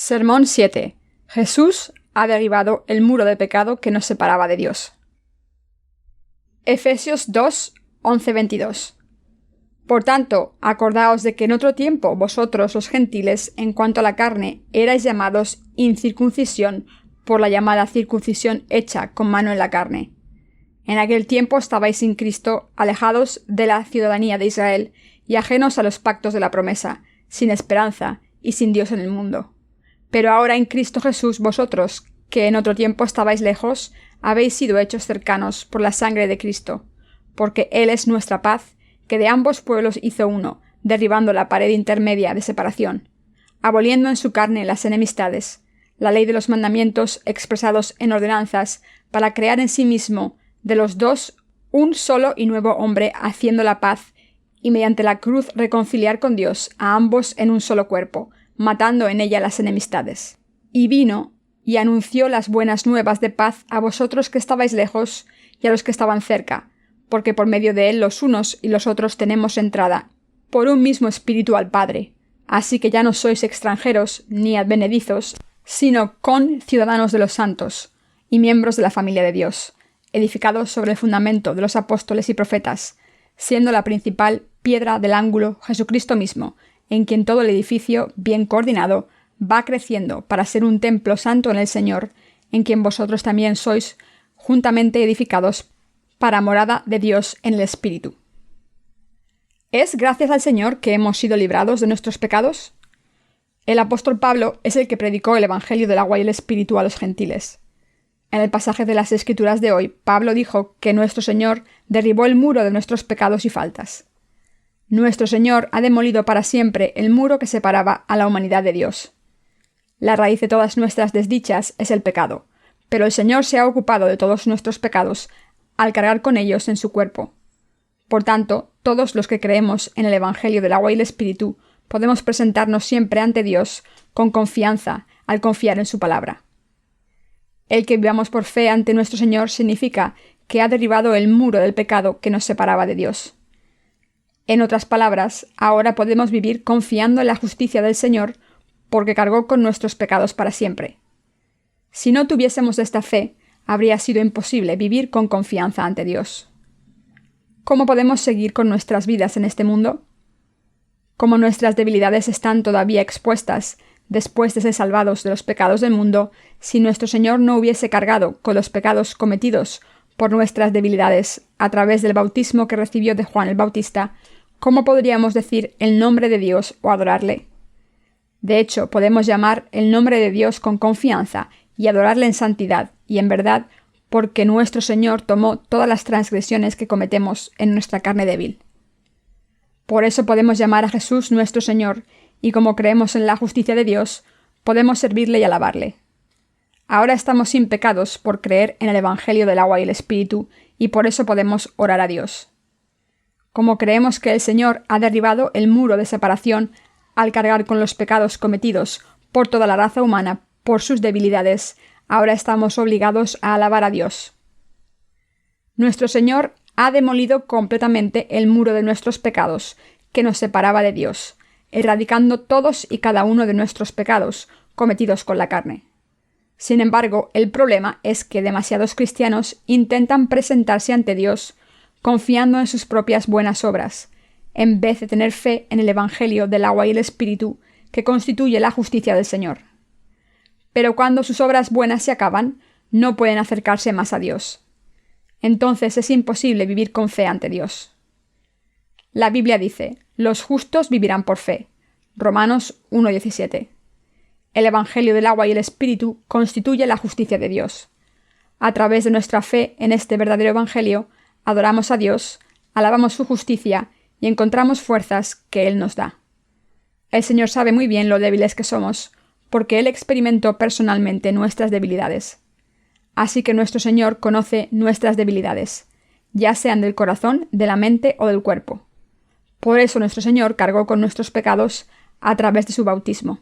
Sermón 7. Jesús ha derribado el muro de pecado que nos separaba de Dios. Efesios 2, 11-22. Por tanto, acordaos de que en otro tiempo vosotros los gentiles, en cuanto a la carne, erais llamados incircuncisión por la llamada circuncisión hecha con mano en la carne. En aquel tiempo estabais sin Cristo, alejados de la ciudadanía de Israel y ajenos a los pactos de la promesa, sin esperanza y sin Dios en el mundo. Pero ahora en Cristo Jesús vosotros, que en otro tiempo estabais lejos, habéis sido hechos cercanos por la sangre de Cristo, porque Él es nuestra paz, que de ambos pueblos hizo uno, derribando la pared intermedia de separación, aboliendo en su carne las enemistades, la ley de los mandamientos expresados en ordenanzas, para crear en sí mismo de los dos un solo y nuevo hombre, haciendo la paz, y mediante la cruz reconciliar con Dios a ambos en un solo cuerpo, matando en ella las enemistades. Y vino y anunció las buenas nuevas de paz a vosotros que estabais lejos y a los que estaban cerca, porque por medio de él los unos y los otros tenemos entrada por un mismo espíritu al Padre. Así que ya no sois extranjeros ni advenedizos, sino conciudadanos de los santos y miembros de la familia de Dios, edificados sobre el fundamento de los apóstoles y profetas, siendo la principal piedra del ángulo Jesucristo mismo, en quien todo el edificio, bien coordinado, va creciendo para ser un templo santo en el Señor, en quien vosotros también sois juntamente edificados para morada de Dios en el Espíritu. ¿Es gracias al Señor que hemos sido librados de nuestros pecados? El apóstol Pablo es el que predicó el Evangelio del agua y el Espíritu a los gentiles. En el pasaje de las Escrituras de hoy, Pablo dijo que nuestro Señor derribó el muro de nuestros pecados y faltas. Nuestro Señor ha demolido para siempre el muro que separaba a la humanidad de Dios. La raíz de todas nuestras desdichas es el pecado, pero el Señor se ha ocupado de todos nuestros pecados al cargar con ellos en su cuerpo. Por tanto, todos los que creemos en el Evangelio del agua y el Espíritu podemos presentarnos siempre ante Dios con confianza al confiar en su palabra. El que vivamos por fe ante nuestro Señor significa que ha derribado el muro del pecado que nos separaba de Dios. En otras palabras, ahora podemos vivir confiando en la justicia del Señor porque cargó con nuestros pecados para siempre. Si no tuviésemos esta fe, habría sido imposible vivir con confianza ante Dios. ¿Cómo podemos seguir con nuestras vidas en este mundo? Como nuestras debilidades están todavía expuestas después de ser salvados de los pecados del mundo, si nuestro Señor no hubiese cargado con los pecados cometidos por nuestras debilidades a través del bautismo que recibió de Juan el Bautista, ¿cómo podríamos decir el nombre de Dios o adorarle? De hecho, podemos llamar el nombre de Dios con confianza y adorarle en santidad y en verdad, porque nuestro Señor tomó todas las transgresiones que cometemos en nuestra carne débil. Por eso podemos llamar a Jesús nuestro Señor, y como creemos en la justicia de Dios, podemos servirle y alabarle. Ahora estamos sin pecados por creer en el Evangelio del agua y el Espíritu, y por eso podemos orar a Dios. Como creemos que el Señor ha derribado el muro de separación al cargar con los pecados cometidos por toda la raza humana por sus debilidades, ahora estamos obligados a alabar a Dios. Nuestro Señor ha demolido completamente el muro de nuestros pecados que nos separaba de Dios, erradicando todos y cada uno de nuestros pecados cometidos con la carne. Sin embargo, el problema es que demasiados cristianos intentan presentarse ante Dios confiando en sus propias buenas obras, en vez de tener fe en el Evangelio del agua y el Espíritu, que constituye la justicia del Señor. Pero cuando sus obras buenas se acaban, no pueden acercarse más a Dios. Entonces es imposible vivir con fe ante Dios. La Biblia dice: los justos vivirán por fe. Romanos 1:17. El Evangelio del agua y el Espíritu constituye la justicia de Dios. A través de nuestra fe en este verdadero Evangelio, adoramos a Dios, alabamos su justicia y encontramos fuerzas que Él nos da. El Señor sabe muy bien lo débiles que somos, porque Él experimentó personalmente nuestras debilidades. Así que nuestro Señor conoce nuestras debilidades, ya sean del corazón, de la mente o del cuerpo. Por eso nuestro Señor cargó con nuestros pecados a través de su bautismo.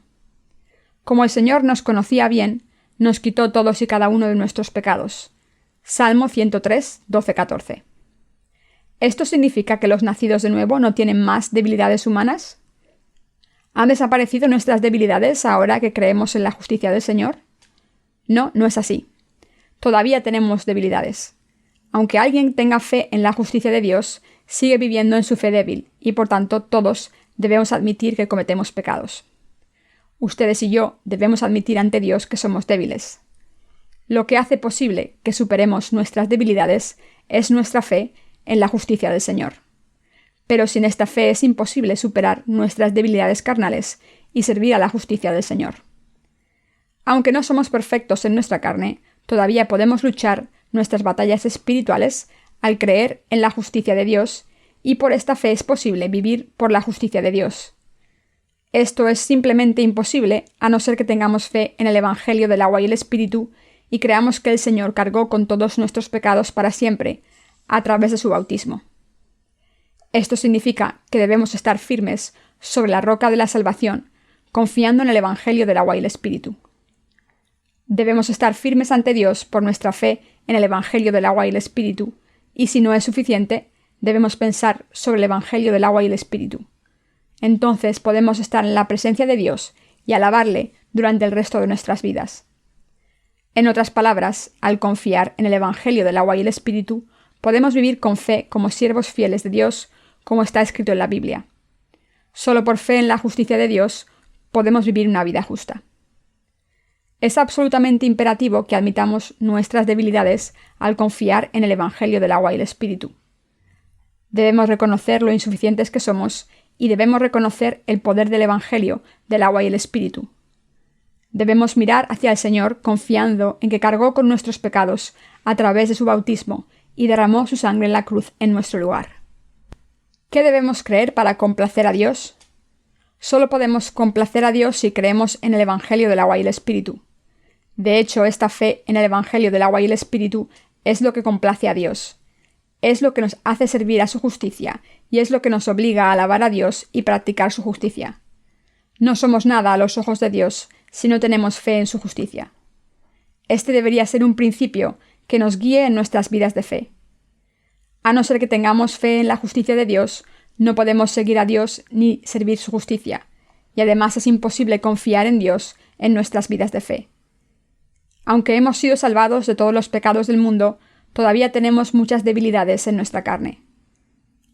Como el Señor nos conocía bien, nos quitó todos y cada uno de nuestros pecados. Salmo 103, 12-14. ¿Esto significa que los nacidos de nuevo no tienen más debilidades humanas? ¿Han desaparecido nuestras debilidades ahora que creemos en la justicia del Señor? No, no es así. Todavía tenemos debilidades. Aunque alguien tenga fe en la justicia de Dios, sigue viviendo en su fe débil, y por tanto todos debemos admitir que cometemos pecados. Ustedes y yo debemos admitir ante Dios que somos débiles. Lo que hace posible que superemos nuestras debilidades es nuestra fe en la justicia del Señor. Pero sin esta fe es imposible superar nuestras debilidades carnales y servir a la justicia del Señor. Aunque no somos perfectos en nuestra carne, todavía podemos luchar nuestras batallas espirituales al creer en la justicia de Dios, y por esta fe es posible vivir por la justicia de Dios. Esto es simplemente imposible a no ser que tengamos fe en el Evangelio del agua y el Espíritu y creamos que el Señor cargó con todos nuestros pecados para siempre, a través de su bautismo. Esto significa que debemos estar firmes sobre la roca de la salvación, confiando en el Evangelio del agua y el Espíritu. Debemos estar firmes ante Dios por nuestra fe en el Evangelio del agua y el Espíritu, y si no es suficiente, debemos pensar sobre el Evangelio del agua y el Espíritu. Entonces podemos estar en la presencia de Dios y alabarle durante el resto de nuestras vidas. En otras palabras, al confiar en el Evangelio del agua y el Espíritu, podemos vivir con fe como siervos fieles de Dios, como está escrito en la Biblia. Solo por fe en la justicia de Dios podemos vivir una vida justa. Es absolutamente imperativo que admitamos nuestras debilidades al confiar en el Evangelio del agua y el Espíritu. Debemos reconocer lo insuficientes que somos y debemos reconocer el poder del Evangelio del agua y el Espíritu. Debemos mirar hacia el Señor confiando en que cargó con nuestros pecados a través de su bautismo y derramó su sangre en la cruz en nuestro lugar. ¿Qué debemos creer para complacer a Dios? Solo podemos complacer a Dios si creemos en el Evangelio del agua y el Espíritu. De hecho, esta fe en el Evangelio del agua y el Espíritu es lo que complace a Dios. Es lo que nos hace servir a su justicia y es lo que nos obliga a alabar a Dios y practicar su justicia. No somos nada a los ojos de Dios si no tenemos fe en su justicia. Este debería ser un principio que nos guíe en nuestras vidas de fe. A no ser que tengamos fe en la justicia de Dios, no podemos seguir a Dios ni servir su justicia, y además es imposible confiar en Dios en nuestras vidas de fe. Aunque hemos sido salvados de todos los pecados del mundo, todavía tenemos muchas debilidades en nuestra carne.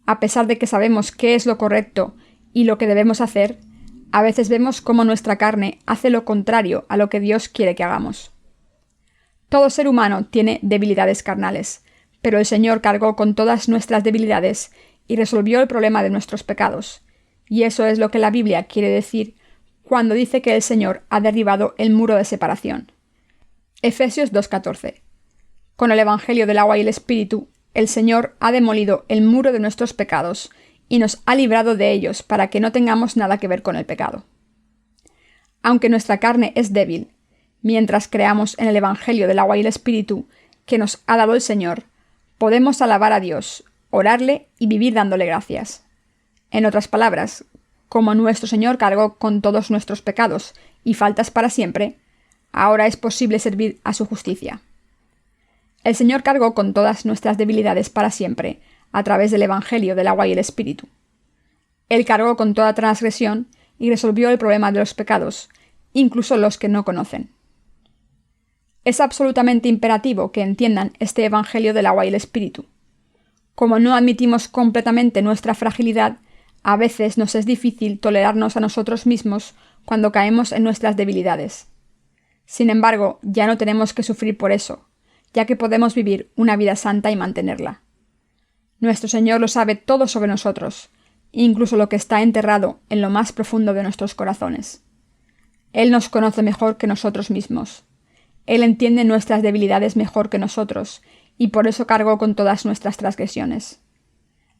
A pesar de que sabemos qué es lo correcto y lo que debemos hacer, a veces vemos cómo nuestra carne hace lo contrario a lo que Dios quiere que hagamos. Todo ser humano tiene debilidades carnales, pero el Señor cargó con todas nuestras debilidades y resolvió el problema de nuestros pecados. Y eso es lo que la Biblia quiere decir cuando dice que el Señor ha derribado el muro de separación. Efesios 2:14. Con el Evangelio del agua y el Espíritu, el Señor ha demolido el muro de nuestros pecados y nos ha librado de ellos para que no tengamos nada que ver con el pecado. Aunque nuestra carne es débil, mientras creamos en el Evangelio del agua y el Espíritu que nos ha dado el Señor, podemos alabar a Dios, orarle y vivir dándole gracias. En otras palabras, como nuestro Señor cargó con todos nuestros pecados y faltas para siempre, ahora es posible servir a su justicia. El Señor cargó con todas nuestras debilidades para siempre, a través del Evangelio del agua y el Espíritu. Él cargó con toda transgresión y resolvió el problema de los pecados, incluso los que no conocen. Es absolutamente imperativo que entiendan este Evangelio del agua y el Espíritu. Como no admitimos completamente nuestra fragilidad, a veces nos es difícil tolerarnos a nosotros mismos cuando caemos en nuestras debilidades. Sin embargo, ya no tenemos que sufrir por eso, ya que podemos vivir una vida santa y mantenerla. Nuestro Señor lo sabe todo sobre nosotros, incluso lo que está enterrado en lo más profundo de nuestros corazones. Él nos conoce mejor que nosotros mismos. Él entiende nuestras debilidades mejor que nosotros, y por eso cargó con todas nuestras transgresiones.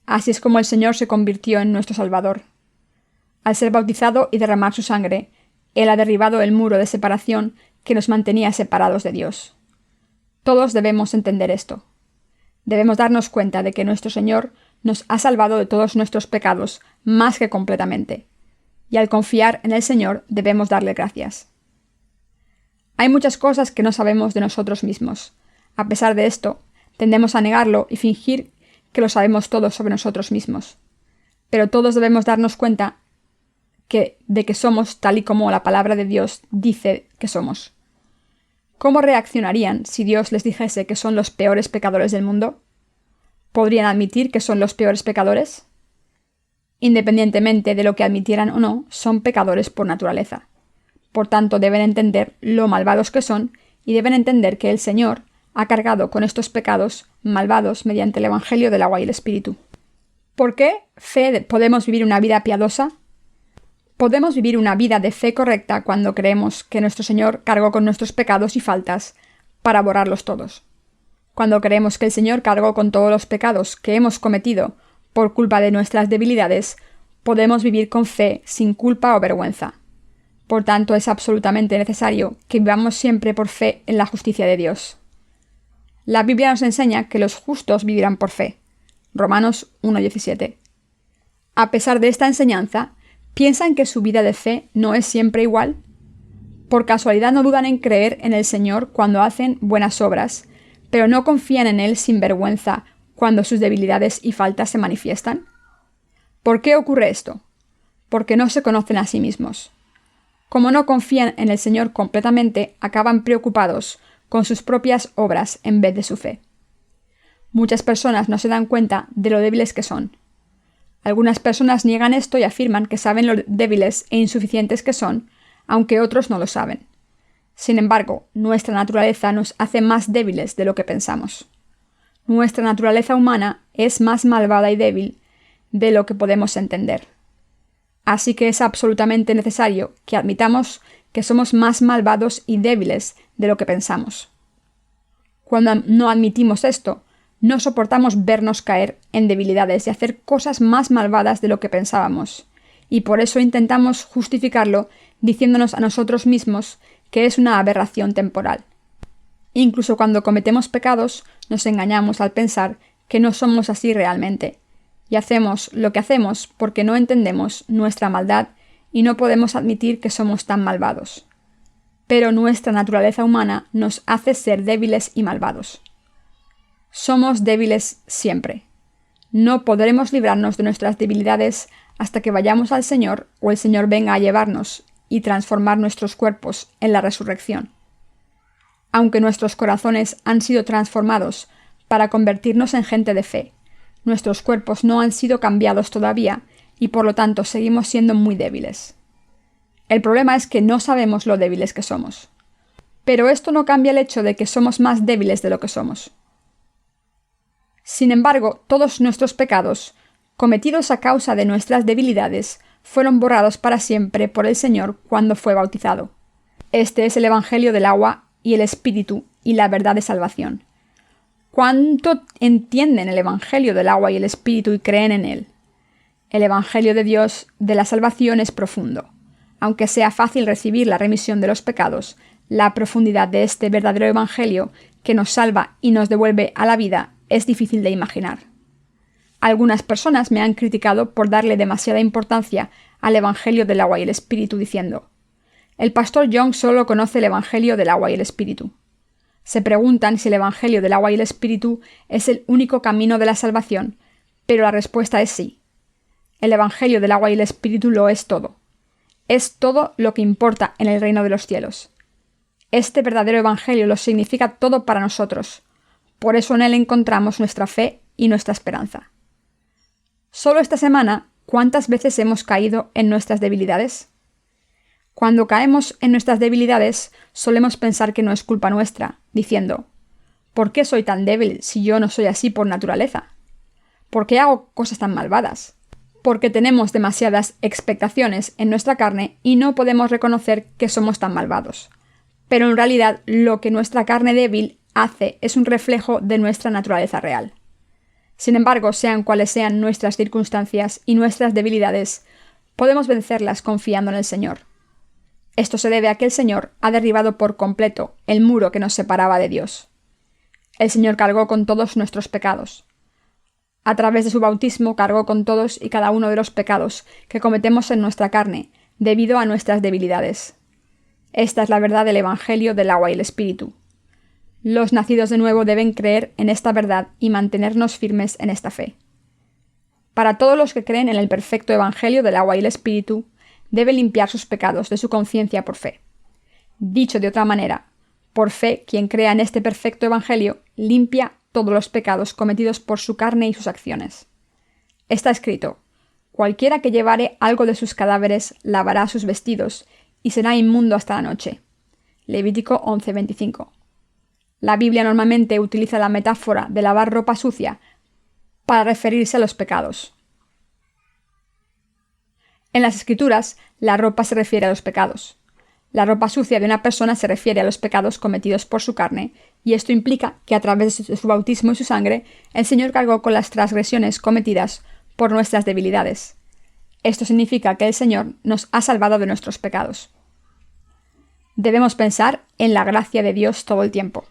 Así es como el Señor se convirtió en nuestro Salvador. Al ser bautizado y derramar su sangre, Él ha derribado el muro de separación que nos mantenía separados de Dios. Todos debemos entender esto. Debemos darnos cuenta de que nuestro Señor nos ha salvado de todos nuestros pecados más que completamente, y al confiar en el Señor debemos darle gracias. Hay muchas cosas que no sabemos de nosotros mismos. A pesar de esto, tendemos a negarlo y fingir que lo sabemos todo sobre nosotros mismos. Pero todos debemos darnos cuenta de que somos tal y como la palabra de Dios dice que somos. ¿Cómo reaccionarían si Dios les dijese que son los peores pecadores del mundo? ¿Podrían admitir que son los peores pecadores? Independientemente de lo que admitieran o no, son pecadores por naturaleza. Por tanto, deben entender lo malvados que son y deben entender que el Señor ha cargado con estos pecados malvados mediante el Evangelio del agua y el Espíritu. ¿Por qué podemos vivir una vida piadosa? Podemos vivir una vida de fe correcta cuando creemos que nuestro Señor cargó con nuestros pecados y faltas para borrarlos todos. Cuando creemos que el Señor cargó con todos los pecados que hemos cometido por culpa de nuestras debilidades, podemos vivir con fe sin culpa o vergüenza. Por tanto, es absolutamente necesario que vivamos siempre por fe en la justicia de Dios. La Biblia nos enseña que los justos vivirán por fe. Romanos 1:17. A pesar de esta enseñanza, ¿piensan que su vida de fe no es siempre igual? ¿Por casualidad no dudan en creer en el Señor cuando hacen buenas obras, pero no confían en Él sin vergüenza cuando sus debilidades y faltas se manifiestan? ¿Por qué ocurre esto? Porque no se conocen a sí mismos. Como no confían en el Señor completamente, acaban preocupados con sus propias obras en vez de su fe. Muchas personas no se dan cuenta de lo débiles que son. Algunas personas niegan esto y afirman que saben lo débiles e insuficientes que son, aunque otros no lo saben. Sin embargo, nuestra naturaleza nos hace más débiles de lo que pensamos. Nuestra naturaleza humana es más malvada y débil de lo que podemos entender. Así que es absolutamente necesario que admitamos que somos más malvados y débiles de lo que pensamos. Cuando no admitimos esto, no soportamos vernos caer en debilidades y hacer cosas más malvadas de lo que pensábamos, y por eso intentamos justificarlo diciéndonos a nosotros mismos que es una aberración temporal. Incluso cuando cometemos pecados, nos engañamos al pensar que no somos así realmente, y hacemos lo que hacemos porque no entendemos nuestra maldad y no podemos admitir que somos tan malvados. Pero nuestra naturaleza humana nos hace ser débiles y malvados. Somos débiles siempre. No podremos librarnos de nuestras debilidades hasta que vayamos al Señor o el Señor venga a llevarnos y transformar nuestros cuerpos en la resurrección. Aunque nuestros corazones han sido transformados para convertirnos en gente de fe, nuestros cuerpos no han sido cambiados todavía y por lo tanto seguimos siendo muy débiles. El problema es que no sabemos lo débiles que somos. Pero esto no cambia el hecho de que somos más débiles de lo que somos. Sin embargo, todos nuestros pecados, cometidos a causa de nuestras debilidades, fueron borrados para siempre por el Señor cuando fue bautizado. Este es el Evangelio del agua y el Espíritu y la verdad de salvación. ¿Cuánto entienden el Evangelio del agua y el Espíritu y creen en él? El Evangelio de Dios de la salvación es profundo. Aunque sea fácil recibir la remisión de los pecados, la profundidad de este verdadero Evangelio que nos salva y nos devuelve a la vida es difícil de imaginar. Algunas personas me han criticado por darle demasiada importancia al Evangelio del agua y el Espíritu diciendo: el pastor Young solo conoce el Evangelio del agua y el Espíritu. Se preguntan si el Evangelio del agua y el Espíritu es el único camino de la salvación, pero la respuesta es sí. El Evangelio del agua y el Espíritu lo es todo. Es todo lo que importa en el reino de los cielos. Este verdadero Evangelio lo significa todo para nosotros. Por eso en él encontramos nuestra fe y nuestra esperanza. Solo esta semana, ¿cuántas veces hemos caído en nuestras debilidades? Cuando caemos en nuestras debilidades, solemos pensar que no es culpa nuestra, diciendo: ¿por qué soy tan débil si yo no soy así por naturaleza? ¿Por qué hago cosas tan malvadas? Porque tenemos demasiadas expectaciones en nuestra carne y no podemos reconocer que somos tan malvados. Pero en realidad lo que nuestra carne débil hace es un reflejo de nuestra naturaleza real. Sin embargo, sean cuales sean nuestras circunstancias y nuestras debilidades, podemos vencerlas confiando en el Señor. Esto se debe a que el Señor ha derribado por completo el muro que nos separaba de Dios. El Señor cargó con todos nuestros pecados. A través de su bautismo cargó con todos y cada uno de los pecados que cometemos en nuestra carne debido a nuestras debilidades. Esta es la verdad del Evangelio del agua y el Espíritu. Los nacidos de nuevo deben creer en esta verdad y mantenernos firmes en esta fe. Para todos los que creen en el perfecto Evangelio del agua y el Espíritu, debe limpiar sus pecados de su conciencia por fe. Dicho de otra manera, por fe, quien crea en este perfecto evangelio limpia todos los pecados cometidos por su carne y sus acciones. Está escrito: cualquiera que llevare algo de sus cadáveres lavará sus vestidos y será inmundo hasta la noche. Levítico 11:25. La Biblia normalmente utiliza la metáfora de lavar ropa sucia para referirse a los pecados. En las Escrituras, la ropa se refiere a los pecados. La ropa sucia de una persona se refiere a los pecados cometidos por su carne, y esto implica que a través de su bautismo y su sangre, el Señor cargó con las transgresiones cometidas por nuestras debilidades. Esto significa que el Señor nos ha salvado de nuestros pecados. Debemos pensar en la gracia de Dios todo el tiempo.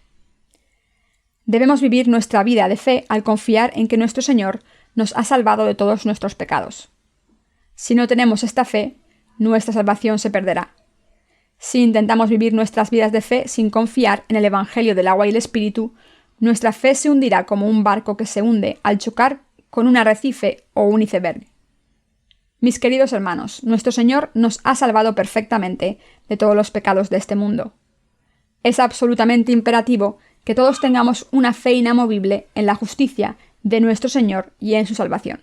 Debemos vivir nuestra vida de fe al confiar en que nuestro Señor nos ha salvado de todos nuestros pecados. Si no tenemos esta fe, nuestra salvación se perderá. Si intentamos vivir nuestras vidas de fe sin confiar en el Evangelio del agua y el Espíritu, nuestra fe se hundirá como un barco que se hunde al chocar con un arrecife o un iceberg. Mis queridos hermanos, nuestro Señor nos ha salvado perfectamente de todos los pecados de este mundo. Es absolutamente imperativo que todos tengamos una fe inamovible en la justicia de nuestro Señor y en su salvación.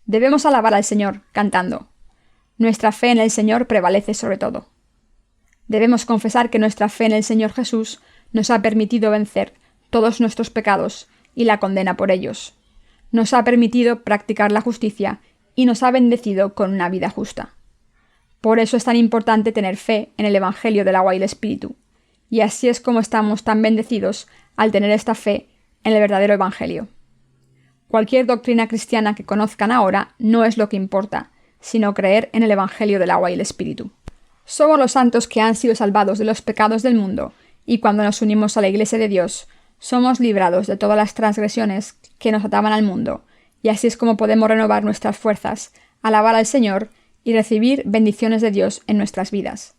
Debemos alabar al Señor cantando: nuestra fe en el Señor prevalece sobre todo. Debemos confesar que nuestra fe en el Señor Jesús nos ha permitido vencer todos nuestros pecados y la condena por ellos. Nos ha permitido practicar la justicia y nos ha bendecido con una vida justa. Por eso es tan importante tener fe en el Evangelio del agua y el Espíritu, y así es como estamos tan bendecidos al tener esta fe en el verdadero Evangelio. Cualquier doctrina cristiana que conozcan ahora no es lo que importa, sino creer en el Evangelio del agua y el Espíritu. Somos los santos que han sido salvados de los pecados del mundo, y cuando nos unimos a la Iglesia de Dios, somos librados de todas las transgresiones que nos ataban al mundo, y así es como podemos renovar nuestras fuerzas, alabar al Señor y recibir bendiciones de Dios en nuestras vidas.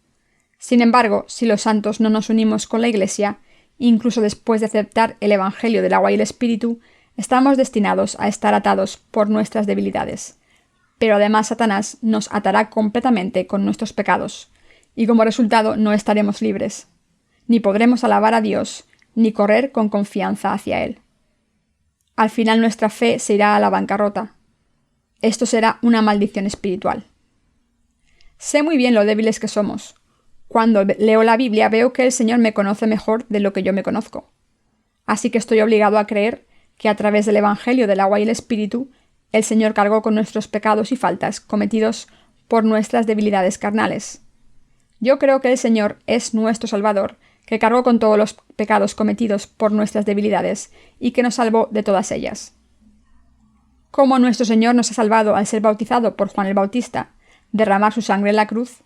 Sin embargo, si los santos no nos unimos con la Iglesia, incluso después de aceptar el Evangelio del agua y el Espíritu, estamos destinados a estar atados por nuestras debilidades. Pero además Satanás nos atará completamente con nuestros pecados, y como resultado no estaremos libres. Ni podremos alabar a Dios, ni correr con confianza hacia Él. Al final nuestra fe se irá a la bancarrota. Esto será una maldición espiritual. Sé muy bien lo débiles que somos. Cuando leo la Biblia veo que el Señor me conoce mejor de lo que yo me conozco. Así que estoy obligado a creer que a través del Evangelio del agua y el Espíritu, el Señor cargó con nuestros pecados y faltas cometidos por nuestras debilidades carnales. Yo creo que el Señor es nuestro Salvador, que cargó con todos los pecados cometidos por nuestras debilidades y que nos salvó de todas ellas. Como nuestro Señor nos ha salvado al ser bautizado por Juan el Bautista, derramar su sangre en la cruz,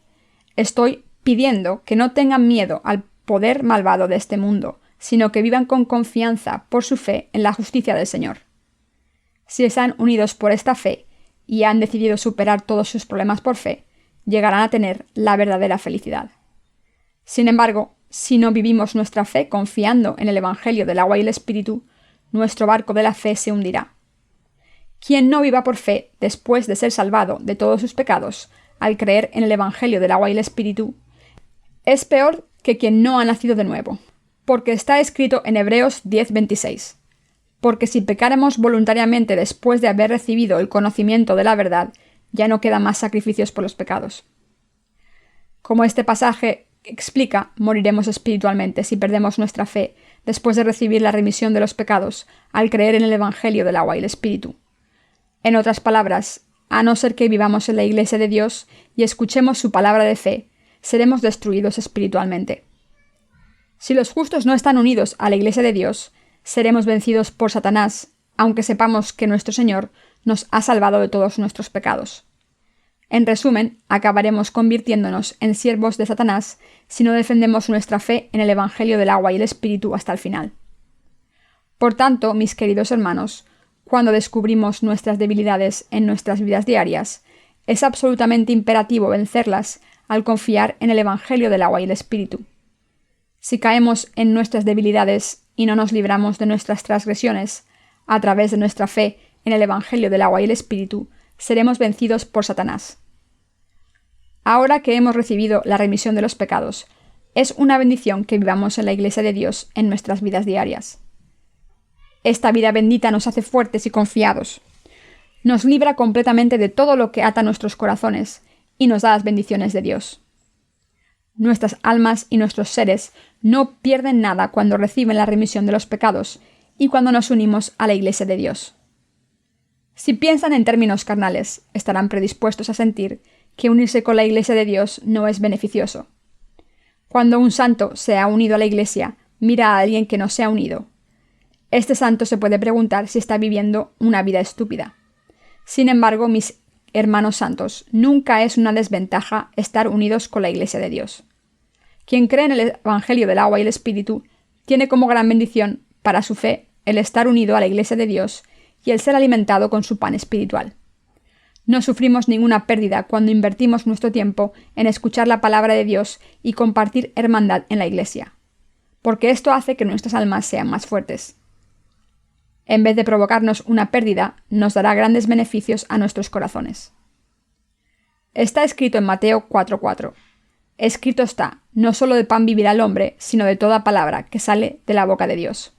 estoy pidiendo que no tengan miedo al poder malvado de este mundo, sino que vivan con confianza por su fe en la justicia del Señor. Si están unidos por esta fe y han decidido superar todos sus problemas por fe, llegarán a tener la verdadera felicidad. Sin embargo, si no vivimos nuestra fe confiando en el Evangelio del agua y el Espíritu, nuestro barco de la fe se hundirá. Quien no viva por fe después de ser salvado de todos sus pecados, al creer en el Evangelio del agua y el Espíritu, es peor que quien no ha nacido de nuevo, porque está escrito en Hebreos 10:26. Porque si pecáramos voluntariamente después de haber recibido el conocimiento de la verdad, ya no quedan más sacrificios por los pecados. Como este pasaje explica, moriremos espiritualmente si perdemos nuestra fe después de recibir la remisión de los pecados al creer en el Evangelio del agua y el Espíritu. En otras palabras, a no ser que vivamos en la Iglesia de Dios y escuchemos su palabra de fe, seremos destruidos espiritualmente. Si los justos no están unidos a la Iglesia de Dios, seremos vencidos por Satanás, aunque sepamos que nuestro Señor nos ha salvado de todos nuestros pecados. En resumen, acabaremos convirtiéndonos en siervos de Satanás si no defendemos nuestra fe en el Evangelio del agua y el Espíritu hasta el final. Por tanto, mis queridos hermanos, cuando descubrimos nuestras debilidades en nuestras vidas diarias, es absolutamente imperativo vencerlas al confiar en el Evangelio del agua y el Espíritu. Si caemos en nuestras debilidades y no nos libramos de nuestras transgresiones, a través de nuestra fe en el Evangelio del agua y el Espíritu, seremos vencidos por Satanás. Ahora que hemos recibido la remisión de los pecados, es una bendición que vivamos en la Iglesia de Dios en nuestras vidas diarias. Esta vida bendita nos hace fuertes y confiados. Nos libra completamente de todo lo que ata nuestros corazones y nos da las bendiciones de Dios. Nuestras almas y nuestros seres no pierden nada cuando reciben la remisión de los pecados y cuando nos unimos a la Iglesia de Dios. Si piensan en términos carnales, estarán predispuestos a sentir que unirse con la Iglesia de Dios no es beneficioso. Cuando un santo se ha unido a la Iglesia, mira a alguien que no se ha unido. Este santo se puede preguntar si está viviendo una vida estúpida. Sin embargo, mis hermanos santos, nunca es una desventaja estar unidos con la Iglesia de Dios. Quien cree en el Evangelio del agua y el Espíritu tiene como gran bendición para su fe el estar unido a la Iglesia de Dios y el ser alimentado con su pan espiritual. No sufrimos ninguna pérdida cuando invertimos nuestro tiempo en escuchar la palabra de Dios y compartir hermandad en la Iglesia, porque esto hace que nuestras almas sean más fuertes. En vez de provocarnos una pérdida, nos dará grandes beneficios a nuestros corazones. Está escrito en Mateo 4:4. Escrito está, no solo de pan vivirá el hombre, sino de toda palabra que sale de la boca de Dios.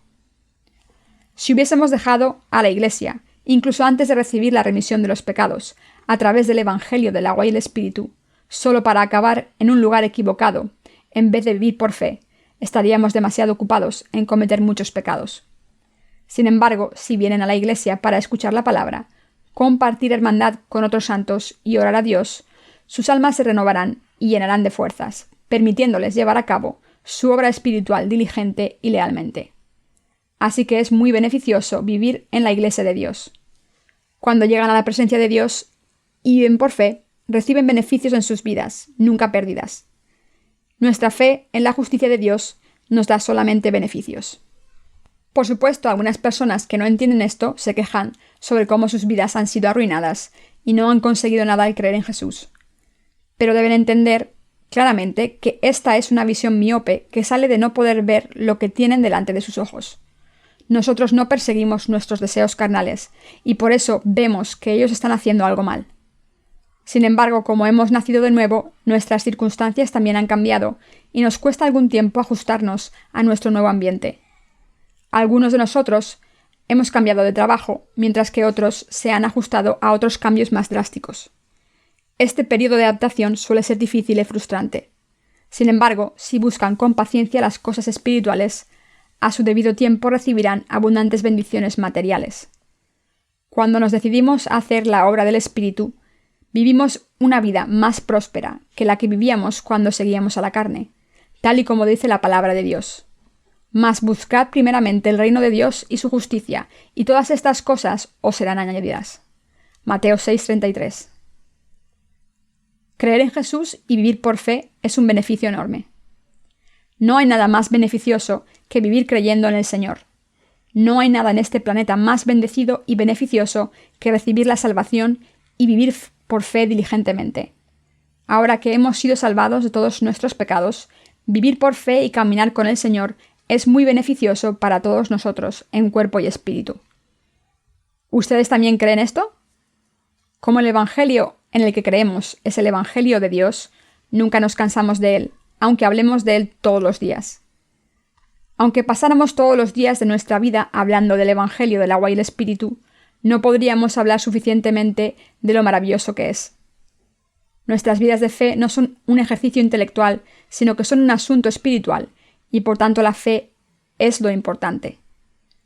Si hubiésemos dejado a la Iglesia, incluso antes de recibir la remisión de los pecados, a través del Evangelio del agua y el Espíritu, solo para acabar en un lugar equivocado, en vez de vivir por fe, estaríamos demasiado ocupados en cometer muchos pecados. Sin embargo, si vienen a la Iglesia para escuchar la palabra, compartir hermandad con otros santos y orar a Dios, sus almas se renovarán y llenarán de fuerzas, permitiéndoles llevar a cabo su obra espiritual diligente y lealmente. Así que es muy beneficioso vivir en la Iglesia de Dios. Cuando llegan a la presencia de Dios y viven por fe, reciben beneficios en sus vidas, nunca pérdidas. Nuestra fe en la justicia de Dios nos da solamente beneficios. Por supuesto, algunas personas que no entienden esto se quejan sobre cómo sus vidas han sido arruinadas y no han conseguido nada al creer en Jesús. Pero deben entender claramente que esta es una visión miope que sale de no poder ver lo que tienen delante de sus ojos. Nosotros no perseguimos nuestros deseos carnales y por eso vemos que ellos están haciendo algo mal. Sin embargo, como hemos nacido de nuevo, nuestras circunstancias también han cambiado y nos cuesta algún tiempo ajustarnos a nuestro nuevo ambiente. Algunos de nosotros hemos cambiado de trabajo, mientras que otros se han ajustado a otros cambios más drásticos. Este periodo de adaptación suele ser difícil y frustrante. Sin embargo, si buscan con paciencia las cosas espirituales, a su debido tiempo recibirán abundantes bendiciones materiales. Cuando nos decidimos a hacer la obra del Espíritu, vivimos una vida más próspera que la que vivíamos cuando seguíamos a la carne, tal y como dice la palabra de Dios. Mas buscad primeramente el reino de Dios y su justicia, y todas estas cosas os serán añadidas. Mateo 6:33. Creer en Jesús y vivir por fe es un beneficio enorme. No hay nada más beneficioso que vivir creyendo en el Señor. No hay nada en este planeta más bendecido y beneficioso que recibir la salvación y vivir por fe diligentemente. Ahora que hemos sido salvados de todos nuestros pecados, vivir por fe y caminar con el Señor es muy beneficioso para todos nosotros en cuerpo y espíritu. ¿Ustedes también creen esto? Como el Evangelio en el que creemos es el Evangelio de Dios, nunca nos cansamos de él, aunque hablemos de él todos los días. Aunque pasáramos todos los días de nuestra vida hablando del Evangelio del agua y el Espíritu, no podríamos hablar suficientemente de lo maravilloso que es. Nuestras vidas de fe no son un ejercicio intelectual, sino que son un asunto espiritual, y por tanto la fe es lo importante.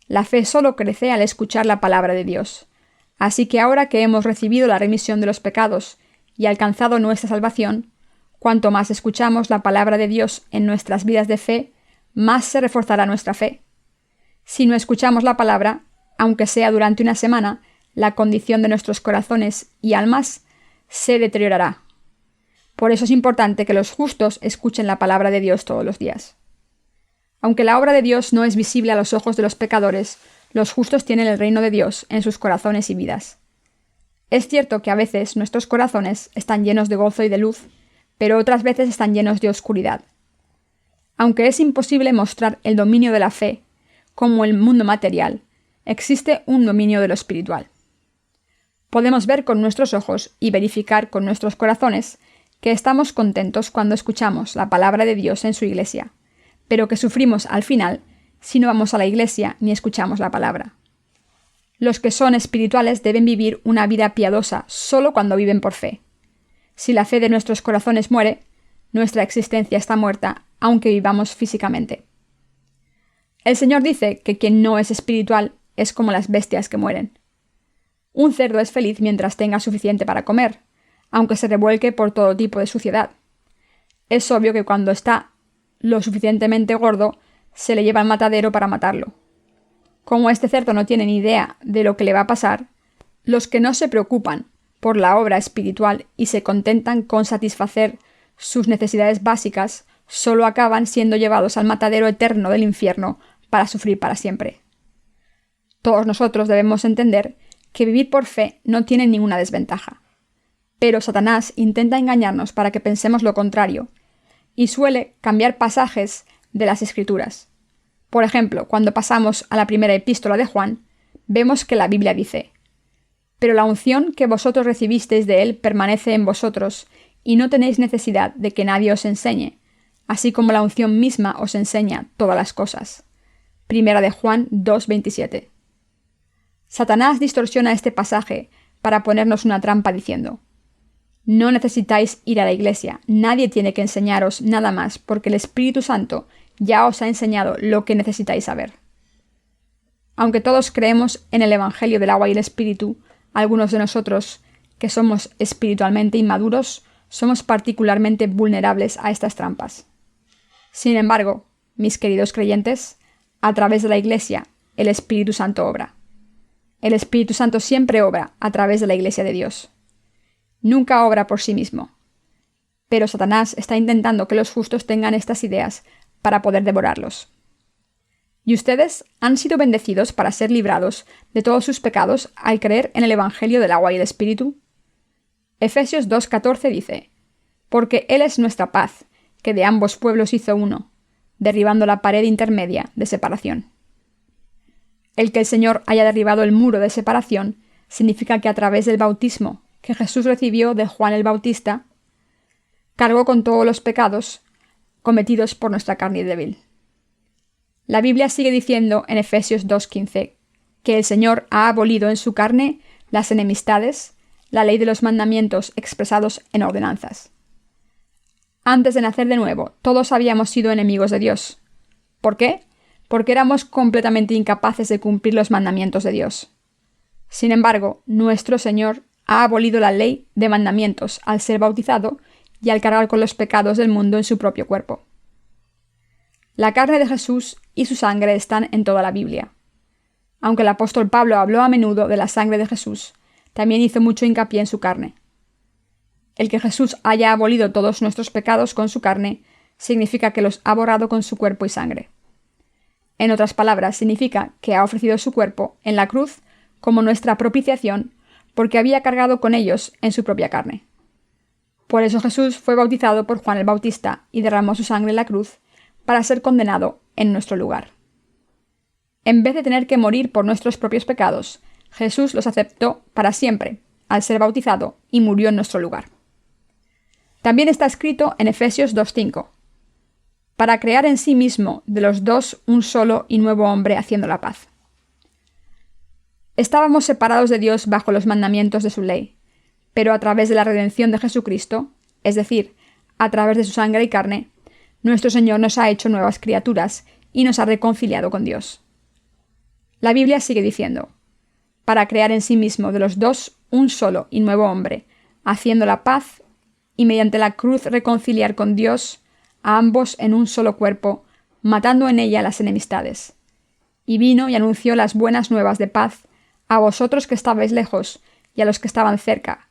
La fe solo crece al escuchar la palabra de Dios. Así que ahora que hemos recibido la remisión de los pecados y alcanzado nuestra salvación, cuanto más escuchamos la palabra de Dios en nuestras vidas de fe, más se reforzará nuestra fe. Si no escuchamos la palabra, aunque sea durante una semana, la condición de nuestros corazones y almas se deteriorará. Por eso es importante que los justos escuchen la palabra de Dios todos los días. Aunque la obra de Dios no es visible a los ojos de los pecadores, los justos tienen el reino de Dios en sus corazones y vidas. Es cierto que a veces nuestros corazones están llenos de gozo y de luz, pero otras veces están llenos de oscuridad. Aunque es imposible mostrar el dominio de la fe, como el mundo material, existe un dominio de lo espiritual. Podemos ver con nuestros ojos y verificar con nuestros corazones que estamos contentos cuando escuchamos la palabra de Dios en su iglesia, pero que sufrimos al final si no vamos a la iglesia ni escuchamos la palabra. Los que son espirituales deben vivir una vida piadosa solo cuando viven por fe. Si la fe de nuestros corazones muere, nuestra existencia está muerta, aunque vivamos físicamente. El Señor dice que quien no es espiritual es como las bestias que mueren. Un cerdo es feliz mientras tenga suficiente para comer, aunque se revuelque por todo tipo de suciedad. Es obvio que cuando está lo suficientemente gordo, se le lleva al matadero para matarlo. Como este cerdo no tiene ni idea de lo que le va a pasar, los que no se preocupan por la obra espiritual y se contentan con satisfacer sus necesidades básicas, solo acaban siendo llevados al matadero eterno del infierno para sufrir para siempre. Todos nosotros debemos entender que vivir por fe no tiene ninguna desventaja. Pero Satanás intenta engañarnos para que pensemos lo contrario, y suele cambiar pasajes de las Escrituras. Por ejemplo, cuando pasamos a la primera epístola de Juan, vemos que la Biblia dice: «Pero la unción que vosotros recibisteis de él permanece en vosotros, y no tenéis necesidad de que nadie os enseñe, así como la unción misma os enseña todas las cosas». Primera de Juan 2:27. Satanás distorsiona este pasaje para ponernos una trampa diciendo: «No necesitáis ir a la iglesia, nadie tiene que enseñaros nada más, porque el Espíritu Santo ya os ha enseñado lo que necesitáis saber». Aunque todos creemos en el Evangelio del agua y el Espíritu, algunos de nosotros, que somos espiritualmente inmaduros, somos particularmente vulnerables a estas trampas. Sin embargo, mis queridos creyentes, a través de la iglesia, el Espíritu Santo obra. El Espíritu Santo siempre obra a través de la iglesia de Dios. Nunca obra por sí mismo. Pero Satanás está intentando que los justos tengan estas ideas para poder devorarlos. ¿Y ustedes han sido bendecidos para ser librados de todos sus pecados al creer en el Evangelio del agua y el Espíritu? Efesios 2:14 dice: «Porque Él es nuestra paz, que de ambos pueblos hizo uno, derribando la pared intermedia de separación». El que el Señor haya derribado el muro de separación significa que a través del bautismo que Jesús recibió de Juan el Bautista, cargó con todos los pecados cometidos por nuestra carne débil. La Biblia sigue diciendo en Efesios 2:15 que el Señor ha abolido en su carne las enemistades, la ley de los mandamientos expresados en ordenanzas. Antes de nacer de nuevo, todos habíamos sido enemigos de Dios. ¿Por qué? Porque éramos completamente incapaces de cumplir los mandamientos de Dios. Sin embargo, nuestro Señor ha abolido la ley de mandamientos al ser bautizado y al cargar con los pecados del mundo en su propio cuerpo. La carne de Jesús y su sangre están en toda la Biblia. Aunque el apóstol Pablo habló a menudo de la sangre de Jesús, también hizo mucho hincapié en su carne. El que Jesús haya abolido todos nuestros pecados con su carne significa que los ha borrado con su cuerpo y sangre. En otras palabras, significa que ha ofrecido su cuerpo en la cruz como nuestra propiciación porque había cargado con ellos en su propia carne. Por eso Jesús fue bautizado por Juan el Bautista y derramó su sangre en la cruz para ser condenado en nuestro lugar. En vez de tener que morir por nuestros propios pecados, Jesús los aceptó para siempre, al ser bautizado, y murió en nuestro lugar. También está escrito en Efesios 2:5, para crear en sí mismo de los dos un solo y nuevo hombre haciendo la paz. Estábamos separados de Dios bajo los mandamientos de su ley, pero a través de la redención de Jesucristo, es decir, a través de su sangre y carne, nuestro Señor nos ha hecho nuevas criaturas y nos ha reconciliado con Dios. La Biblia sigue diciendo, para crear en sí mismo de los dos un solo y nuevo hombre, haciendo la paz y mediante la cruz reconciliar con Dios a ambos en un solo cuerpo, matando en ella las enemistades. Y vino y anunció las buenas nuevas de paz a vosotros que estabais lejos y a los que estaban cerca,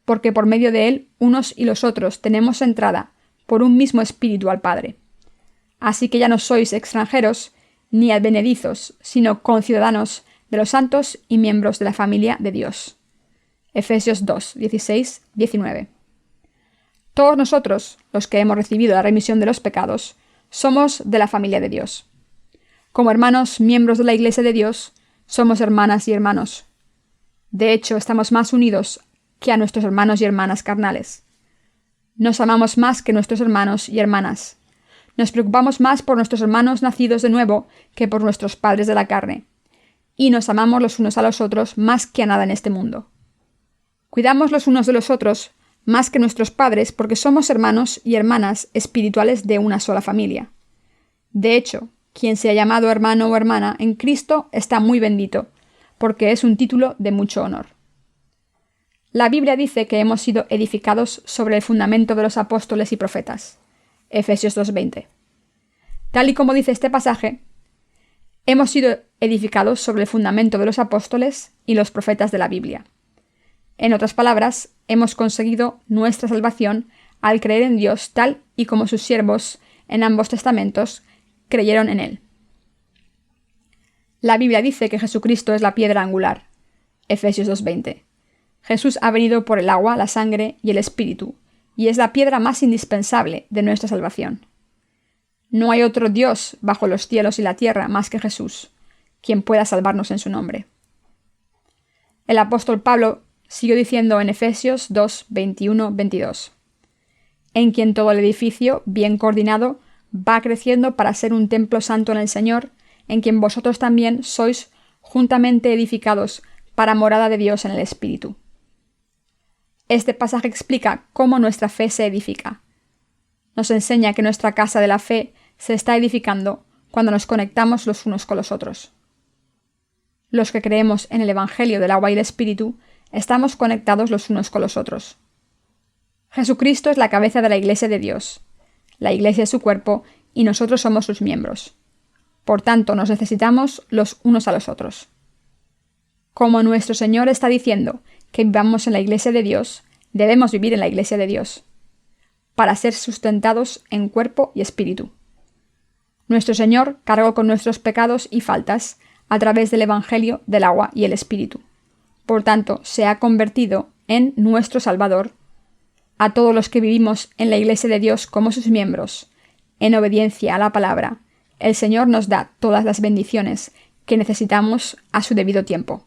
porque por medio de él unos y los otros tenemos entrada por un mismo espíritu al Padre. Así que ya no sois extranjeros ni advenedizos, sino conciudadanos de los santos y miembros de la familia de Dios. Efesios 2, 16, 19. Todos nosotros, los que hemos recibido la remisión de los pecados, somos de la familia de Dios. Como hermanos miembros de la Iglesia de Dios, somos hermanas y hermanos. De hecho, estamos más unidos que a nuestros hermanos y hermanas carnales. Nos amamos más que nuestros hermanos y hermanas. Nos preocupamos más por nuestros hermanos nacidos de nuevo que por nuestros padres de la carne. Y nos amamos los unos a los otros más que a nada en este mundo. Cuidamos los unos de los otros más que nuestros padres porque somos hermanos y hermanas espirituales de una sola familia. De hecho, quien se ha llamado hermano o hermana en Cristo está muy bendito, porque es un título de mucho honor. La Biblia dice que hemos sido edificados sobre el fundamento de los apóstoles y profetas. Efesios 2:20. Tal y como dice este pasaje, hemos sido edificados sobre el fundamento de los apóstoles y los profetas de la Biblia. En otras palabras, hemos conseguido nuestra salvación al creer en Dios tal y como sus siervos en ambos testamentos creyeron en Él. La Biblia dice que Jesucristo es la piedra angular. Efesios 2:20. Jesús ha venido por el agua, la sangre y el Espíritu, y es la piedra más indispensable de nuestra salvación. No hay otro Dios bajo los cielos y la tierra más que Jesús, quien pueda salvarnos en su nombre. El apóstol Pablo siguió diciendo en Efesios 2:21-22, en quien todo el edificio, bien coordinado, va creciendo para ser un templo santo en el Señor, en quien vosotros también sois juntamente edificados para morada de Dios en el Espíritu. Este pasaje explica cómo nuestra fe se edifica. Nos enseña que nuestra casa de la fe se está edificando cuando nos conectamos los unos con los otros. Los que creemos en el Evangelio del agua y el Espíritu estamos conectados los unos con los otros. Jesucristo es la cabeza de la Iglesia de Dios. La Iglesia es su cuerpo y nosotros somos sus miembros. Por tanto, nos necesitamos los unos a los otros. Como nuestro Señor está diciendo que vivamos en la Iglesia de Dios, debemos vivir en la Iglesia de Dios, para ser sustentados en cuerpo y espíritu. Nuestro Señor cargó con nuestros pecados y faltas a través del Evangelio del agua y el Espíritu. Por tanto, se ha convertido en nuestro Salvador a todos los que vivimos en la Iglesia de Dios como sus miembros, en obediencia a la palabra. El Señor nos da todas las bendiciones que necesitamos a su debido tiempo.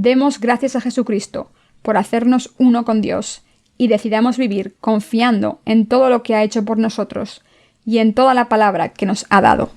Demos gracias a Jesucristo por hacernos uno con Dios y decidamos vivir confiando en todo lo que ha hecho por nosotros y en toda la palabra que nos ha dado.